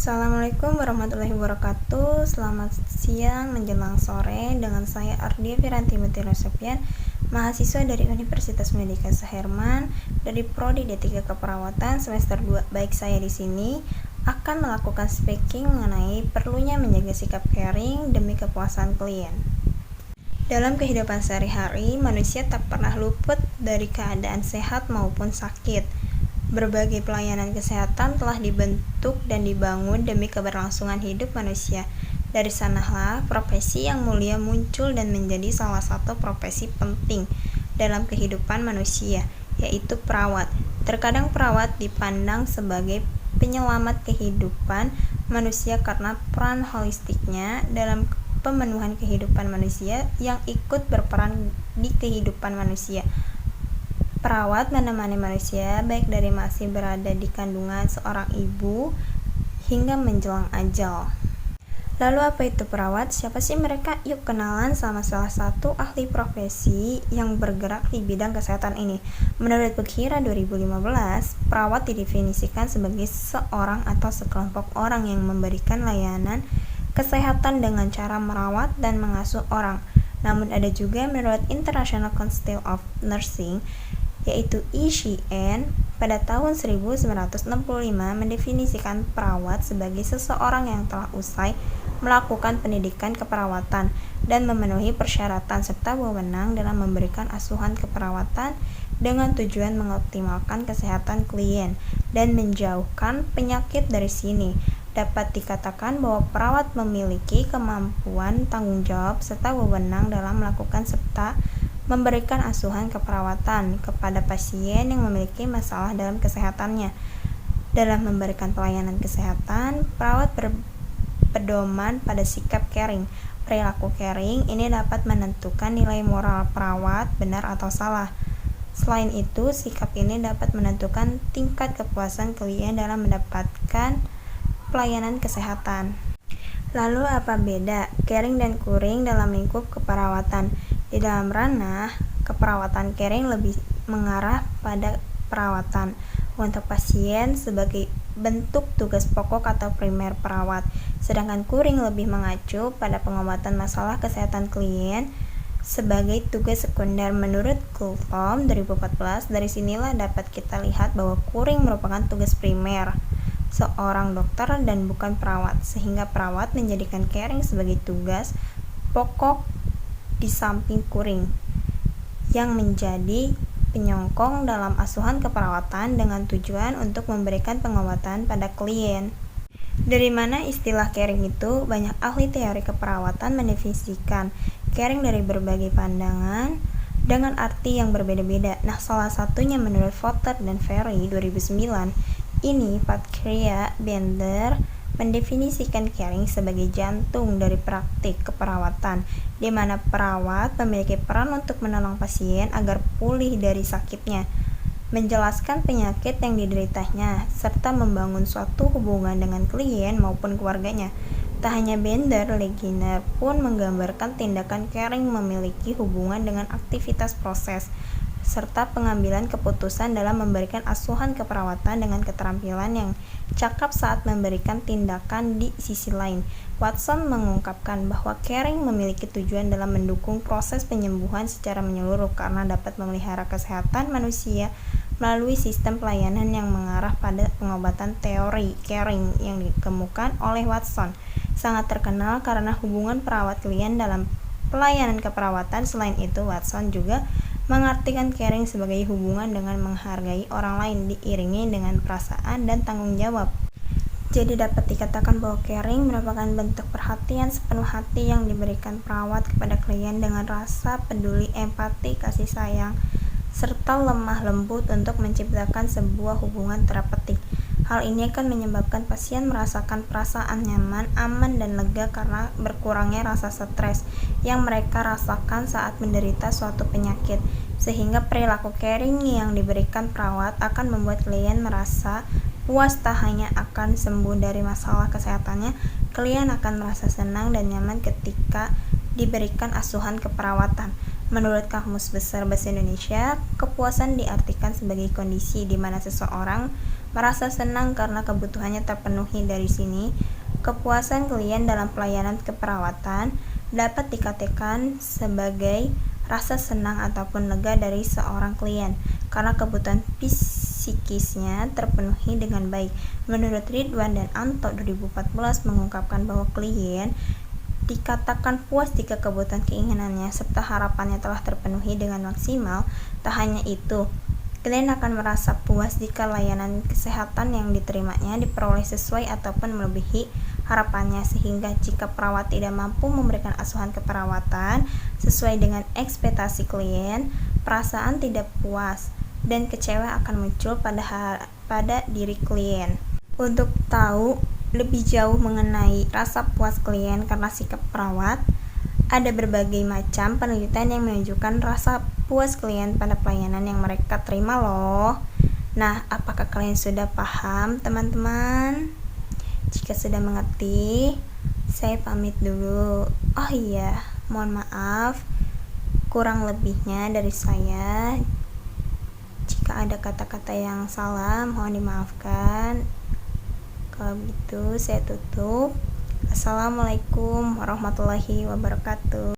Assalamualaikum warahmatullahi wabarakatuh. Selamat siang menjelang sore dengan saya Ardia Firanti Mutira Sofian, mahasiswa dari Universitas Medika Saherman dari Prodi D3 Keperawatan semester 2. Baik, saya di sini akan melakukan speaking mengenai perlunya menjaga sikap caring demi kepuasan klien. Dalam kehidupan sehari-hari, manusia tak pernah luput dari keadaan sehat maupun sakit. Berbagai pelayanan kesehatan telah dibentuk dan dibangun demi keberlangsungan hidup manusia. Dari sanalah profesi yang mulia muncul dan menjadi salah satu profesi penting dalam kehidupan manusia, yaitu perawat. Terkadang perawat dipandang sebagai penyelamat kehidupan manusia karena peran holistiknya dalam pemenuhan kehidupan manusia yang ikut berperan di kehidupan manusia. Perawat menemani manusia baik dari masih berada di kandungan seorang ibu hingga menjelang ajal. Lalu apa itu perawat? Siapa sih mereka? Yuk kenalan sama salah satu ahli profesi yang bergerak di bidang kesehatan ini. Menurut Bukira 2015, perawat didefinisikan sebagai seorang atau sekelompok orang yang memberikan layanan kesehatan dengan cara merawat dan mengasuh orang. Namun ada juga menurut International Council of Nursing, yaitu ICN, pada tahun 1965 mendefinisikan perawat sebagai seseorang yang telah usai melakukan pendidikan keperawatan dan memenuhi persyaratan serta wewenang dalam memberikan asuhan keperawatan dengan tujuan mengoptimalkan kesehatan klien dan menjauhkan penyakit dari sini. Dapat dikatakan bahwa perawat memiliki kemampuan, tanggung jawab, serta wewenang dalam melakukan serta memberikan asuhan keperawatan kepada pasien yang memiliki masalah dalam kesehatannya. Dalam memberikan pelayanan kesehatan, perawat berpedoman pada sikap caring. Perilaku caring ini dapat menentukan nilai moral perawat benar atau salah. Selain itu, sikap ini dapat menentukan tingkat kepuasan klien dalam mendapatkan pelayanan kesehatan. Lalu apa beda caring dan curing dalam lingkup keperawatan? Di dalam ranah keperawatan, caring lebih mengarah pada perawatan untuk pasien sebagai bentuk tugas pokok atau primer perawat, sedangkan curing lebih mengacu pada pengobatan masalah kesehatan klien sebagai tugas sekunder. Menurut Kultom 2014, dari sinilah dapat kita lihat bahwa curing merupakan tugas primer seorang dokter dan bukan perawat, sehingga perawat menjadikan caring sebagai tugas pokok di samping curing yang menjadi penyokong dalam asuhan keperawatan dengan tujuan untuk memberikan pengobatan pada klien. Dari mana istilah caring itu? Banyak ahli teori keperawatan mendefinisikan caring dari berbagai pandangan dengan arti yang berbeda-beda. Nah, salah satunya menurut Voter dan Ferry 2009, ini Patria Bender mendefinisikan caring sebagai jantung dari praktik keperawatan, di mana perawat memiliki peran untuk menolong pasien agar pulih dari sakitnya, menjelaskan penyakit yang dideritanya, serta membangun suatu hubungan dengan klien maupun keluarganya. Tak hanya Bender, Leginer pun menggambarkan tindakan caring memiliki hubungan dengan aktivitas proses serta pengambilan keputusan dalam memberikan asuhan keperawatan dengan keterampilan yang cakap saat memberikan tindakan. Di sisi lain, Watson mengungkapkan bahwa caring memiliki tujuan dalam mendukung proses penyembuhan secara menyeluruh karena dapat memelihara kesehatan manusia melalui sistem pelayanan yang mengarah pada pengobatan. Teori caring yang dikemukakan oleh Watson sangat terkenal karena hubungan perawat klien dalam pelayanan keperawatan. Selain itu, Watson juga mengartikan caring sebagai hubungan dengan menghargai orang lain diiringi dengan perasaan dan tanggung jawab. Jadi dapat dikatakan bahwa caring merupakan bentuk perhatian sepenuh hati yang diberikan perawat kepada klien dengan rasa peduli, empati, kasih sayang, serta lemah lembut untuk menciptakan sebuah hubungan terapeutik. Hal ini akan menyebabkan pasien merasakan perasaan nyaman, aman, dan lega karena berkurangnya rasa stres yang mereka rasakan saat menderita suatu penyakit, sehingga perilaku caring yang diberikan perawat akan membuat klien merasa puas tak hanya akan sembuh dari masalah kesehatannya, klien akan merasa senang dan nyaman ketika diberikan asuhan keperawatan. Menurut Kamus Besar Bahasa Indonesia, kepuasan diartikan sebagai kondisi di mana seseorang merasa senang karena kebutuhannya terpenuhi. Dari sini, kepuasan klien dalam pelayanan keperawatan dapat dikatakan sebagai rasa senang ataupun lega dari seorang klien karena kebutuhan psikisnya terpenuhi dengan baik. Menurut Ridwan dan Anto 2014 mengungkapkan bahwa klien dikatakan puas jika kebutuhan keinginannya serta harapannya telah terpenuhi dengan maksimal. Tak hanya itu, klien akan merasa puas jika layanan kesehatan yang diterimanya diperoleh sesuai ataupun melebihi harapannya, sehingga jika perawat tidak mampu memberikan asuhan keperawatan sesuai dengan ekspektasi klien, perasaan tidak puas dan kecewa akan muncul pada diri klien. Untuk tahu lebih jauh mengenai rasa puas klien karena sikap perawat, ada berbagai macam penelitian yang menunjukkan rasa puas klien pada pelayanan yang mereka terima loh. Nah, apakah kalian sudah paham, teman-teman? Jika sudah mengerti, saya pamit dulu. Oh iya, mohon maaf kurang lebihnya dari saya. Jika ada kata-kata yang salah, mohon dimaafkan. Kalau begitu, saya tutup. Assalamualaikum warahmatullahi wabarakatuh.